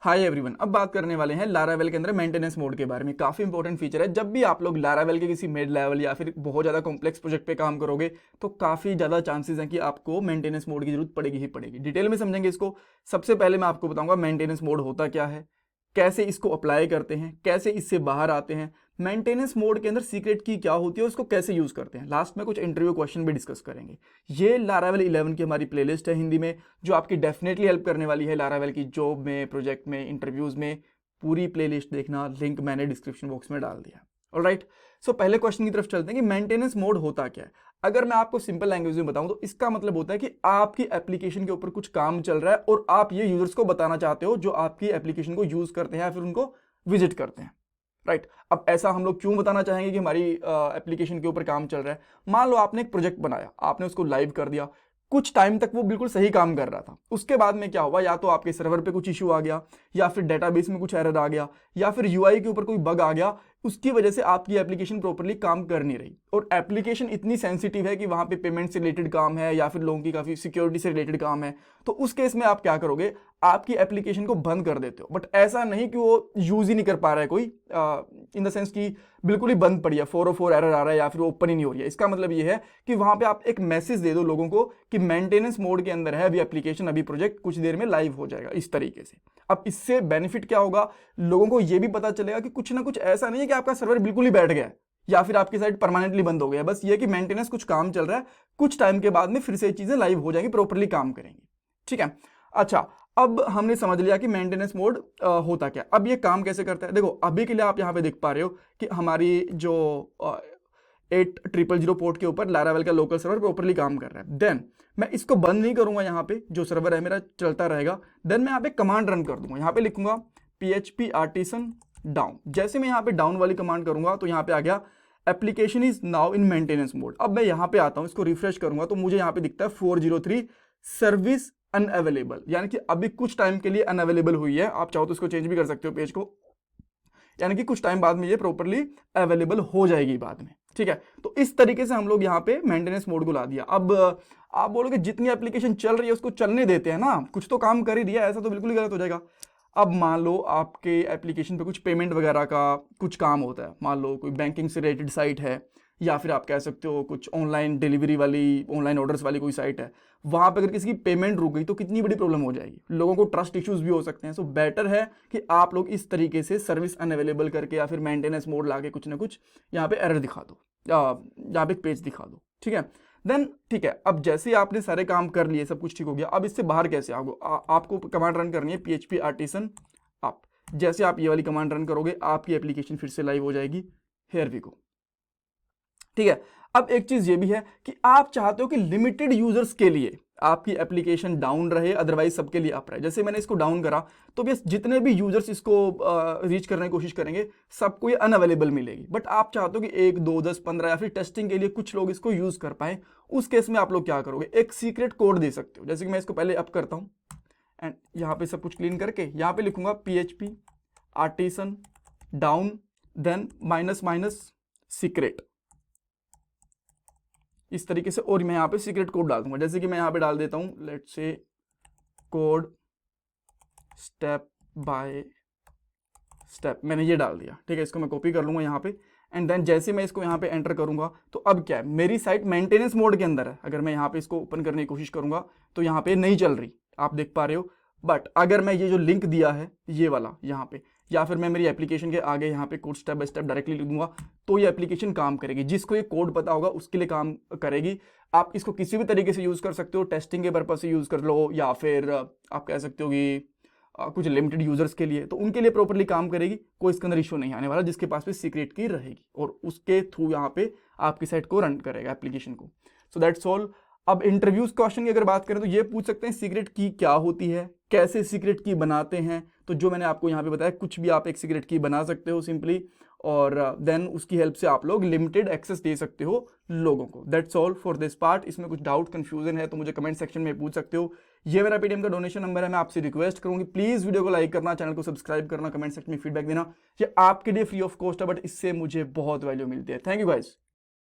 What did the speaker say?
Hi everyone, अब बात करने वाले हैं लारावेल के अंदर मेंटेनेंस मोड के बारे में। काफ़ी इंपॉर्टेंट फीचर है। जब भी आप लोग लारावेल के किसी मिड लेवल या फिर बहुत ज़्यादा कॉम्प्लेक्स प्रोजेक्ट पे काम करोगे तो काफ़ी ज़्यादा चांसेस हैं कि आपको मेंटेनेंस मोड की जरूरत पड़ेगी ही पड़ेगी। डिटेल में समझेंगे इसको। सबसे पहले मैं आपको बताऊंगा मेंटेनेंस मोड होता क्या है, कैसे इसको अप्लाई करते हैं, कैसे इससे बाहर आते हैं, मेंटेनेंस मोड के अंदर सीक्रेट की क्या होती है, उसको कैसे यूज़ करते हैं। लास्ट में कुछ इंटरव्यू क्वेश्चन भी डिस्कस करेंगे। ये लारावेल 11 की हमारी प्लेलिस्ट है हिंदी में, जो आपकी डेफिनेटली हेल्प करने वाली है लारावेल की जॉब में, प्रोजेक्ट में, इंटरव्यूज़ में। पूरी प्लेलिस्ट देखना, लिंक मैंने डिस्क्रिप्शन बॉक्स में डाल दिया। ऑलराइट, सो पहले क्वेश्चन की तरफ चलते हैं कि मेंटेनेंस मोड होता क्या है। अगर मैं आपको सिंपल लैंग्वेज में बताऊं तो इसका मतलब होता है कि आपकी एप्लीकेशन के ऊपर कुछ काम चल रहा है और आप ये यूजर्स को बताना चाहते हो जो आपकी एप्लीकेशन को यूज करते हैं या फिर उनको विजिट करते हैं। राइट, अब ऐसा हम लोग क्यों बताना चाहेंगे कि हमारी एप्लीकेशन के ऊपर काम चल रहा है। मान लो आपने एक प्रोजेक्ट बनाया, आपने उसको लाइव कर दिया, कुछ टाइम तक वो बिल्कुल सही काम कर रहा था। उसके बाद में क्या हुआ, या तो आपके सर्वर पे कुछ इशू आ गया, या फिर डेटाबेस में कुछ एरर आ गया, या फिर यूआई के ऊपर कोई बग आ गया। उसकी वजह से आपकी एप्लीकेशन प्रॉपर्ली काम कर नहीं रही। और एप्लीकेशन इतनी सेंसिटिव है कि वहां पे पेमेंट से रिलेटेड काम है या फिर लोगों की काफी सिक्योरिटी से रिलेटेड काम है, तो उस केस में आप क्या करोगे, आपकी एप्लीकेशन को बंद कर देते हो। बट ऐसा नहीं कि वो यूज ही नहीं कर पा रहा है कोई, इन द सेंस कि बिल्कुल ही बंद पड़ी है, 404 एरर आ रहा है या फिर ओपन ही नहीं हो रही है। इसका मतलब ये है कि वहां पे आप एक मैसेज दे दो लोगों को कि मेंटेनेंस मोड के अंदर है अभी एप्लीकेशन, अभी प्रोजेक्ट कुछ देर में लाइव हो जाएगा, इस तरीके से। अब इससे बेनिफिट क्या होगा, लोगों को यह भी पता चलेगा कि कुछ ना कुछ ऐसा नहीं है कि आपका सर्वर बिल्कुल ही बैठ गया है या फिर आपकी साइट परमानेंटली बंद हो गया। बस ये कि मेंटेनेंस कुछ काम चल रहा है, कुछ टाइम के बाद में फिर से चीजें लाइव हो जाएंगी, प्रॉपर्ली काम करेंगी। ठीक है, अच्छा, अब हमने समझ लिया कि मेंटेनेंस मोड होता क्या। अब ये काम कैसे करता है, देखो अभी के लिए आप यहां पे देख पा रहे हो कि हमारी जो 8000 पोर्ट के ऊपर लारावेल का लोकल सर्वर प्रॉपर्ली काम कर रहा है। देन मैं इसको बंद नहीं करूंगा, यहाँ पे जो सर्वर है मेरा चलता रहेगा। देन मैं यहाँ पे कमांड रन कर दूंगा, यहाँ पे लिखूंगा php artisan डाउन। जैसे मैं यहाँ पे डाउन वाली कमांड करूंगा तो यहाँ पे आ गया application is now in maintenance mode. अब मैं यहाँ पे आता हूँ, इसको रिफ्रेश करूंगा तो मुझे यहाँ पे दिखता है 403 सर्विस अनअवेलेबल, यानी कि अभी कुछ टाइम के लिए अनअवेलेबल हुई है। आप चाहो तो इसको चेंज भी कर सकते हो पेज को, यानी कि कुछ टाइम बाद में ये प्रॉपर्ली अवेलेबल हो जाएगी बाद में। ठीक है, तो इस तरीके से हम लोग यहाँ पे मेंटेनेंस मोड को ला दिया। अब आप बोलोगे जितनी एप्लीकेशन चल रही है उसको चलने देते हैं ना, कुछ तो काम कर ही दिया, ऐसा तो बिल्कुल ही गलत हो जाएगा। अब मान लो आपके एप्लीकेशन पे कुछ पेमेंट वगैरह का कुछ काम होता है, मान लो कोई बैंकिंग से रिलेटेड साइट है, या फिर आप कह सकते हो कुछ ऑनलाइन डिलीवरी वाली, ऑनलाइन ऑर्डर्स वाली कोई साइट है। वहां पे अगर किसी की पेमेंट रुक गई तो कितनी बड़ी प्रॉब्लम हो जाएगी, लोगों को ट्रस्ट इश्यूज भी हो सकते हैं। सो बेटर है कि आप लोग इस तरीके से सर्विस अनअवेलेबल करके या फिर मेंटेनेंस मोड लाके कुछ ना कुछ यहाँ पे एरर दिखा दो, यहाँ पे पेज दिखा दो। ठीक है, देन ठीक है, अब जैसे ही आपने सारे काम कर लिए, सब कुछ ठीक हो गया, अब इससे बाहर कैसे आओगे, आपको कमांड रन करनी है php artisan up। जैसे आप ये वाली कमांड रन करोगे आपकी एप्लीकेशन फिर से लाइव हो जाएगी। Here we go. ठीक है, अब एक चीज ये भी है कि आप चाहते हो कि लिमिटेड यूजर्स के लिए आपकी एप्लीकेशन डाउन रहे, अदरवाइज सबके लिए अप रहे। जैसे मैंने इसको डाउन करा तो बस जितने भी यूजर्स इसको रीच करने की कोशिश करेंगे सबको ये अनअवेलेबल मिलेगी। बट आप चाहते हो कि 1 2 10 15 या फिर टेस्टिंग के लिए कुछ लोग इसको यूज कर पाए। उस केस में आप लोग क्या करोगे, एक सीक्रेट कोड दे सकते हो। जैसे कि मैं इसको पहले अप करता हूं एंड यहाँ पे सब कुछ क्लीन करके यहाँ पे लिखूंगा php artisan down, then minus secret, इस तरीके से। और मैं यहाँ पे सीक्रेट कोड डाल दूंगा। जैसे कि मैं यहाँ पे डाल देता हूँ, let's say code step by step, मैंने ये डाल दिया। ठीक है, इसको मैं कॉपी कर लूंगा यहाँ पे एंड देन जैसे मैं इसको यहाँ पे एंटर करूंगा तो अब क्या है, मेरी साइट मेंटेनेंस मोड के अंदर है। अगर मैं यहाँ पे इसको ओपन करने की कोशिश करूंगा तो यहाँ पे नहीं चल रही, आप देख पा रहे हो। बट अगर मैं ये जो लिंक दिया है ये वाला यहाँ पे, या फिर मैं मेरी एप्लीकेशन के आगे यहाँ पे code step by step directly लिख दूंगा तो ये एप्लीकेशन काम करेगी। जिसको ये कोड पता होगा उसके लिए काम करेगी। आप इसको किसी भी तरीके से यूज कर सकते हो, टेस्टिंग के पर्पज से यूज कर लो, या फिर आप कह सकते हो कि कुछ लिमिटेड यूजर्स के लिए, तो उनके लिए प्रॉपर्ली काम करेगी। कोई इसके अंदर इशू नहीं आने वाला, जिसके पास भी सीक्रेट की रहेगी और उसके थ्रू यहाँ पे आपकी साइट को रन करेगा, एप्लीकेशन को। So that's all. अब इंटरव्यूज क्वेश्चन की अगर बात करें तो ये पूछ सकते हैं सीक्रेट की क्या होती है, कैसे सीक्रेट की बनाते हैं। तो जो मैंने आपको यहाँ पे बताया, कुछ भी आप एक सीक्रेट की बना सकते हो सिंपली, और देन उसकी हेल्प से आप लोग लिमिटेड एक्सेस दे सकते हो लोगों को। That's all for this part. इसमें कुछ डाउट कंफ्यूजन है तो मुझे कमेंट सेक्शन में पूछ सकते हो। ये मेरा पेटीएम का डोनेशन नंबर है। मैं आपसे रिक्वेस्ट करूंगी प्लीज वीडियो को लाइक करना, चैनल को सब्सक्राइब करना, कमेंट सेक्शन में फीडबैक देना। ये आपके लिए फ्री ऑफ कॉस्ट है, बट इससे मुझे बहुत वैल्यू मिलती है। Thank you guys.